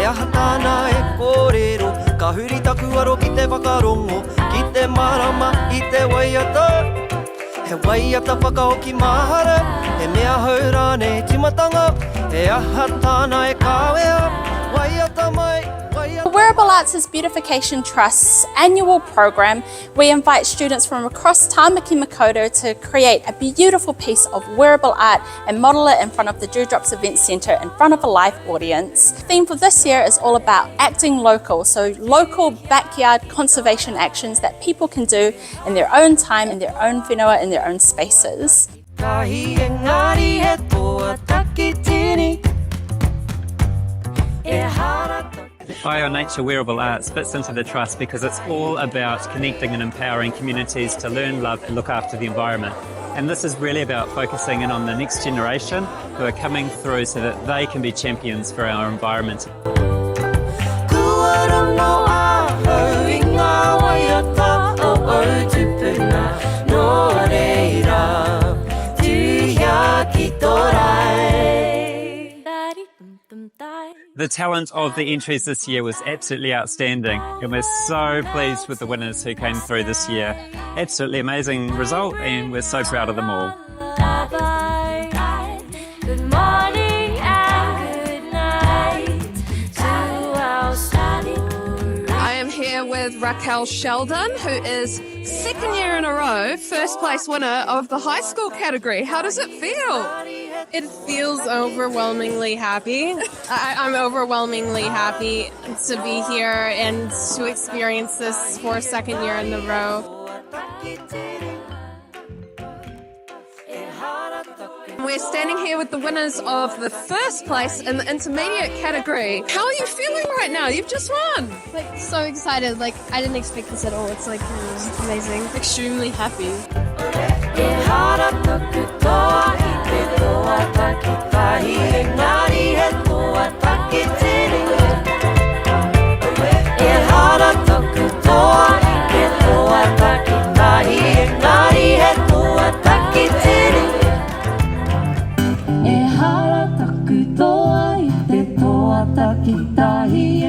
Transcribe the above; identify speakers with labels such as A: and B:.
A: aha tāna e kōrero ka huri taku aro ki te whakarongo ki te marama i te waiata he waiata whakaoki mahara he mea haurane timatanga he aha tāna e kāwea waiata mai.
B: The Wearable Arts Beautification Trust's annual program, we invite students from across Tāmaki Makaurau to create a beautiful piece of wearable art and model it in front of the Dewdrops Event Centre in front of a live audience. The theme for this year is all about acting local, so local backyard conservation actions that people can do in their own time, in their own whenua, in their own spaces.
C: Bio Nature Wearable Arts fits into the Trust because it's all about connecting and empowering communities to learn, love and look after the environment. And this is really about focusing in on the next generation who are coming through so that they can be champions for our environment. The talent of the entries this year was absolutely outstanding, and we're so pleased with the winners who came through this year. Absolutely amazing result, and we're so proud of them all.
D: Good morning and good night to our study.
E: I am here with Raquel Sheldon, who is second year in a row first place winner of the high school category. How does it feel?
F: It feels overwhelmingly happy. I'm overwhelmingly happy to be here and to experience this for a second year in a row.
E: We're standing here with the winners of the first place in the intermediate category. How are you feeling right now? You've just won.
F: Like, so excited. Like, I didn't expect this at all. It's like amazing. Extremely happy.
D: E hara taku toa i te toa taki tahi